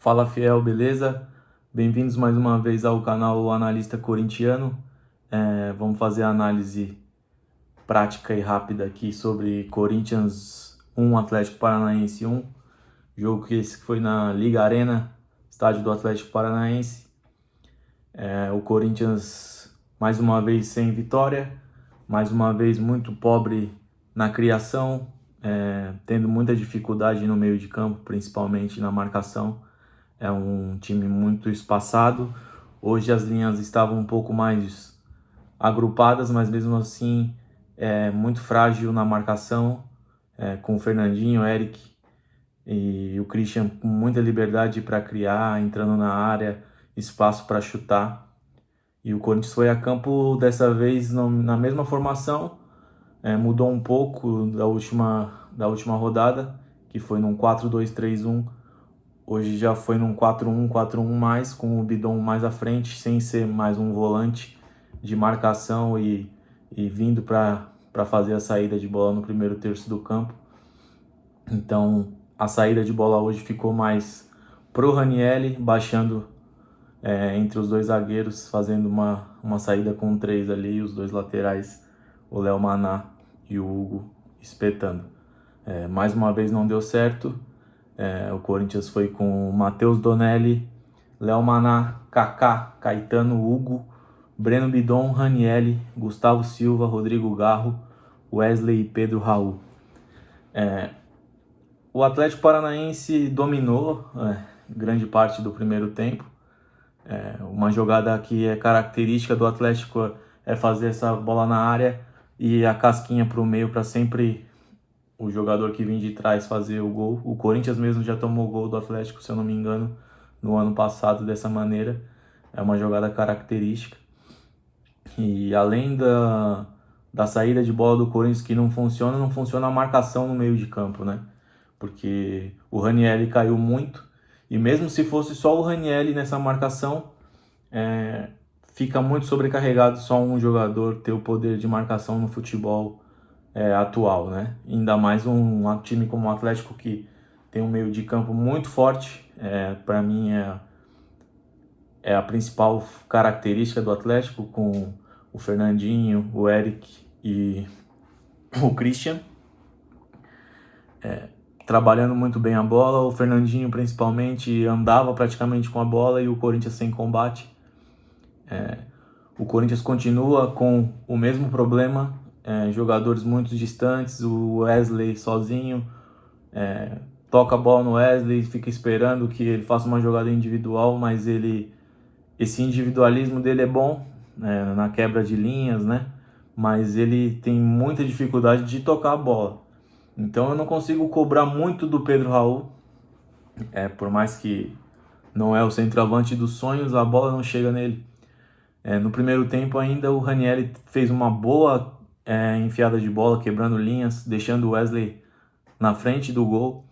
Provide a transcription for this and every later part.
Fala fiel, beleza? Bem-vindos mais uma vez ao canal Analista Corintiano. Vamos fazer a análise prática e rápida aqui sobre Corinthians 1, Atlético Paranaense 1. Jogo que esse foi na Liga Arena, estádio do Atlético Paranaense. O Corinthians mais uma vez sem vitória, mais uma vez muito pobre na criação, tendo muita dificuldade no meio de campo, principalmente na marcação. É um time muito espaçado. Hoje as linhas estavam um pouco mais agrupadas, mas mesmo assim é muito frágil na marcação, com o Fernandinho, o Eric e o Christian com muita liberdade para criar, entrando na área, espaço para chutar. E o Corinthians foi a campo dessa vez na mesma formação, mudou um pouco da última rodada, que foi num 4-2-3-1. Hoje já foi num 4-1-4-1 mais, com o Bidon mais à frente, sem ser mais um volante de marcação e vindo para fazer a saída de bola no primeiro terço do campo. Então a saída de bola hoje ficou mais pro Ranieri, baixando entre os dois zagueiros, fazendo uma saída com três ali, os dois laterais, o Léo Maná e o Hugo espetando. Mais uma vez não deu certo. O Corinthians foi com Matheus Donelli, Léo Maná, Kaká, Caetano, Hugo, Breno Bidon, Ranieri, Gustavo Silva, Rodrigo Garro, Wesley e Pedro Raul. O Atlético Paranaense dominou grande parte do primeiro tempo. Uma jogada que é característica do Atlético é fazer essa bola na área e a casquinha para o meio para sempre o jogador que vem de trás fazer o gol. O Corinthians mesmo já tomou gol do Atlético, se eu não me engano, no ano passado dessa maneira. É uma jogada característica. E além da saída de bola do Corinthians que não funciona a marcação no meio de campo, né? Porque o Ranieri caiu muito. E mesmo se fosse só o Ranieri nessa marcação, fica muito sobrecarregado só um jogador ter o poder de marcação no futebol atual, né? Ainda mais um time como o Atlético, que tem um meio de campo muito forte. Para mim é a principal característica do Atlético, com o Fernandinho, o Eric e o Christian trabalhando muito bem a bola. O Fernandinho principalmente andava praticamente com a bola e o Corinthians sem combate. O Corinthians continua com o mesmo problema, jogadores muito distantes, o Wesley sozinho, toca a bola no Wesley, fica esperando que ele faça uma jogada individual, mas esse individualismo dele é bom, na quebra de linhas, né? Mas ele tem muita dificuldade de tocar a bola. Então eu não consigo cobrar muito do Pedro Raul, por mais que não é o centroavante dos sonhos, a bola não chega nele. No primeiro tempo ainda o Ranieri fez uma boa enfiada de bola, quebrando linhas, deixando o Wesley na frente do gol.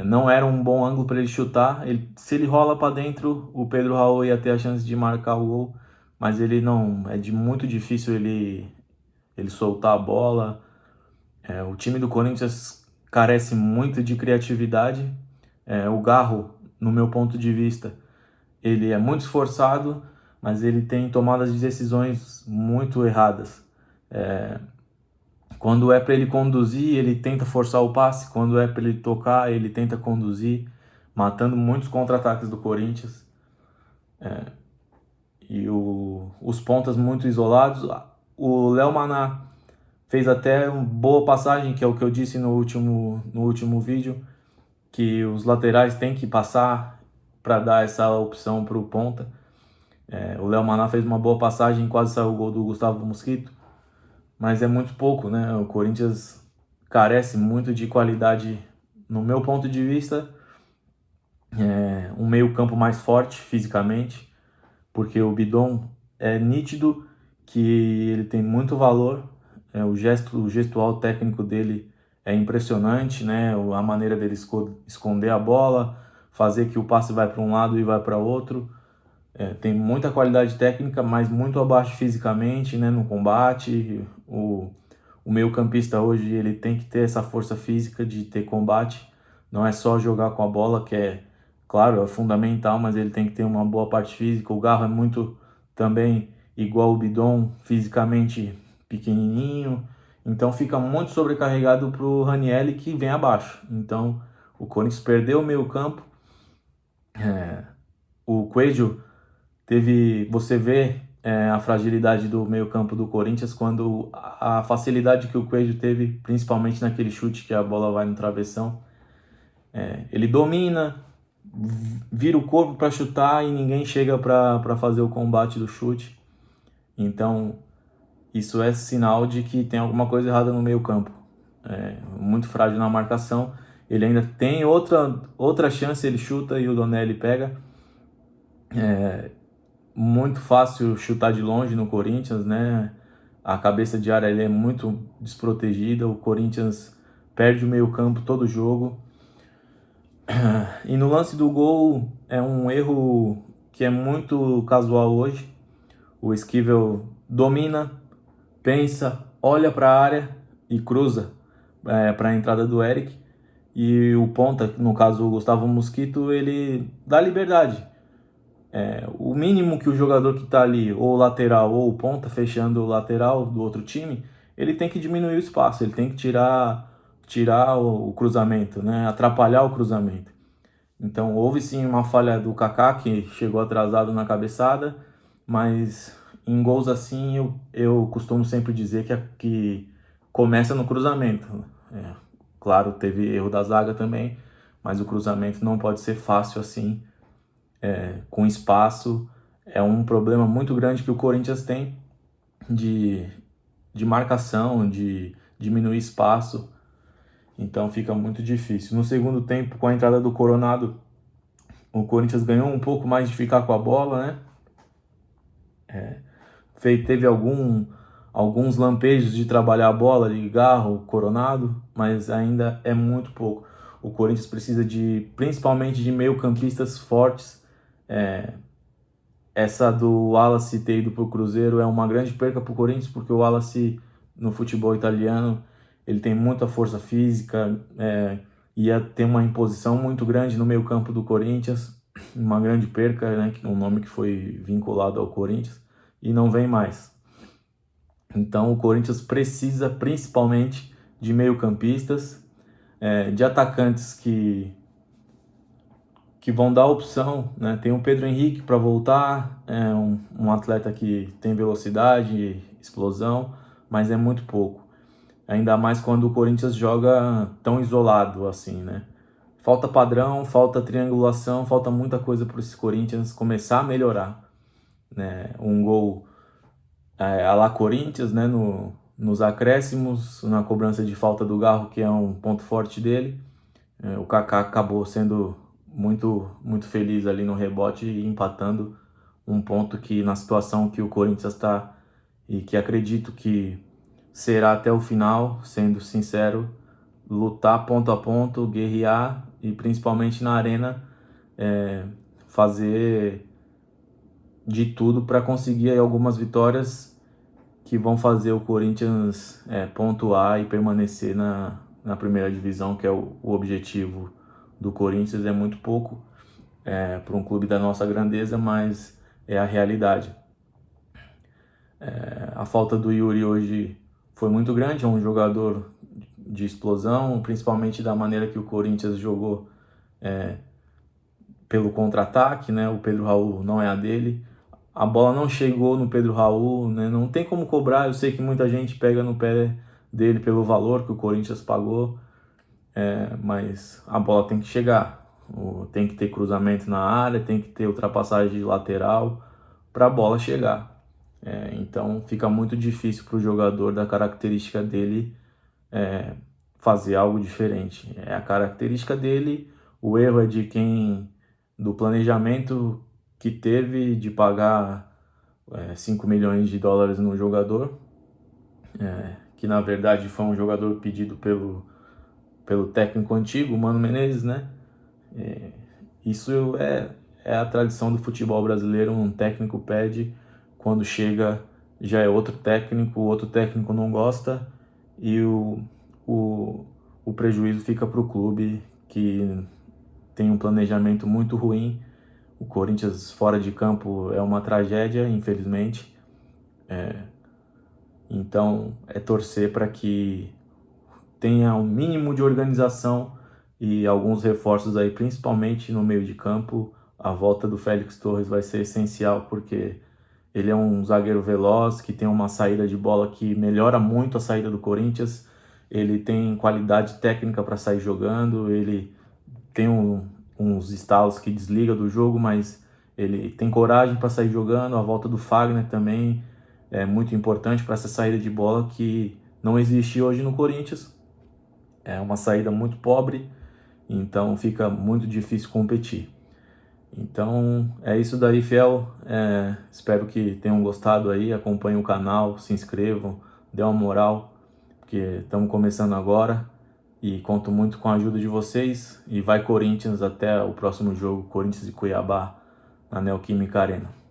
Não era um bom ângulo para ele chutar. Se ele rola para dentro, o Pedro Raul ia ter a chance de marcar o gol, mas ele não. Muito difícil ele soltar a bola. O time do Corinthians carece muito de criatividade. O Garro, no meu ponto de vista, ele é muito esforçado, mas ele tem tomadas de decisões muito erradas. Quando é para ele conduzir, ele tenta forçar o passe. Quando é para ele tocar, ele tenta conduzir, matando muitos contra-ataques do Corinthians. E os pontas muito isolados. O Léo Maná fez até uma boa passagem, que é o que eu disse no último vídeo, que os laterais têm que passar para dar essa opção para o ponta. O Léo Maná fez uma boa passagem, quase saiu o gol do Gustavo Mosquito, mas é muito pouco, né? O Corinthians carece muito de qualidade, no meu ponto de vista, um meio-campo mais forte fisicamente, porque o Bidon é nítido que ele tem muito valor, o gestual técnico dele é impressionante, né? A maneira dele esconder a bola, fazer que o passe vai para um lado e vai para outro. Tem muita qualidade técnica, mas muito abaixo fisicamente, né? No combate. O meio-campista hoje ele tem que ter essa força física de ter combate. Não é só jogar com a bola, que é claro, é fundamental, mas ele tem que ter uma boa parte física. O Garro é muito também igual o Bidon, fisicamente pequenininho, então fica muito sobrecarregado para o Ranieri, que vem abaixo. Então o Corinthians perdeu o meio campo. O Coelho teve, você vê a fragilidade do meio campo do Corinthians quando a facilidade que o Coelho teve, principalmente naquele chute que a bola vai no travessão. Ele domina, vira o corpo para chutar e ninguém chega para fazer o combate do chute. Então isso é sinal de que tem alguma coisa errada no meio campo. Muito frágil na marcação. Ele ainda tem outra chance, ele chuta e o Donelli pega. Muito fácil chutar de longe no Corinthians, né? A cabeça de área ele é muito desprotegida. O Corinthians perde o meio campo todo jogo. E no lance do gol é um erro que é muito casual hoje. O Esquivel domina, pensa, olha para a área e cruza para a entrada do Eric. E o ponta, no caso o Gustavo Mosquito, ele dá liberdade. O mínimo que o jogador que está ali, ou o lateral ou o ponta, fechando o lateral do outro time, ele tem que diminuir o espaço, ele tem que tirar o cruzamento, né? Atrapalhar o cruzamento. Então houve sim uma falha do Kaká, que chegou atrasado na cabeçada, mas em gols assim eu costumo sempre dizer que começa no cruzamento. Claro, teve erro da zaga também, mas o cruzamento não pode ser fácil assim, com espaço. É um problema muito grande que o Corinthians tem de marcação, de diminuir espaço, então fica muito difícil. No segundo tempo, com a entrada do Coronado, o Corinthians ganhou um pouco mais de ficar com a bola, né? Teve alguns lampejos de trabalhar a bola, de Garro, Coronado, mas ainda é muito pouco. O Corinthians precisa principalmente de meio-campistas fortes. Essa do Wallace ter ido para o Cruzeiro é uma grande perca para o Corinthians, porque o Wallace, no futebol italiano, ele tem muita força física, ia ter uma imposição muito grande no meio-campo do Corinthians, uma grande perca, né, um nome que foi vinculado ao Corinthians, e não vem mais. Então o Corinthians precisa principalmente de meio-campistas, de atacantes que vão dar opção, né? Tem o Pedro Henrique para voltar, um atleta que tem velocidade, explosão, mas é muito pouco. Ainda mais quando o Corinthians joga tão isolado assim, né? Falta padrão, falta triangulação, falta muita coisa para esse Corinthians começar a melhorar, né? Um gol à la Corinthians, né? Nos acréscimos, na cobrança de falta do Garro, que é um ponto forte dele. O Kaká acabou sendo muito feliz ali no rebote e empatando um ponto que, na situação que o Corinthians está e que acredito que será até o final, sendo sincero, lutar ponto a ponto, guerrear e principalmente na arena fazer de tudo para conseguir aí algumas vitórias que vão fazer o Corinthians pontuar e permanecer na primeira divisão, que é o objetivo do Corinthians. É muito pouco para um clube da nossa grandeza, mas é a realidade. A falta do Yuri hoje foi muito grande, é um jogador de explosão, principalmente da maneira que o Corinthians jogou pelo contra-ataque, né? O Pedro Raul não é a dele. A bola não chegou no Pedro Raul, né? Não tem como cobrar. Eu sei que muita gente pega no pé dele pelo valor que o Corinthians pagou, mas a bola tem que chegar. Tem que ter cruzamento na área, tem que ter ultrapassagem de lateral para a bola chegar. Então fica muito difícil para o jogador da característica dele fazer algo diferente. É a característica dele, o erro é de quem, do planejamento que teve de pagar 5 milhões de dólares no jogador, que na verdade foi um jogador pedido pelo técnico antigo, Mano Menezes, né? Isso é a tradição do futebol brasileiro. Um técnico pede, quando chega já é outro técnico não gosta e o prejuízo fica para o clube, que tem um planejamento muito ruim. O Corinthians fora de campo é uma tragédia, infelizmente. Então é torcer para que tenha um mínimo de organização e alguns reforços aí, principalmente no meio de campo. A volta do Félix Torres vai ser essencial, porque ele é um zagueiro veloz, que tem uma saída de bola que melhora muito a saída do Corinthians. Ele tem qualidade técnica para sair jogando, ele tem uns estalos que desliga do jogo, mas ele tem coragem para sair jogando. A volta do Fagner também é muito importante para essa saída de bola que não existe hoje no Corinthians. É uma saída muito pobre, então fica muito difícil competir. Então é isso daí, fiel. Espero que tenham gostado aí. Acompanhem o canal, se inscrevam, dê uma moral, porque estamos começando agora e conto muito com a ajuda de vocês. E vai Corinthians até o próximo jogo, Corinthians e Cuiabá, na Neoquímica Arena.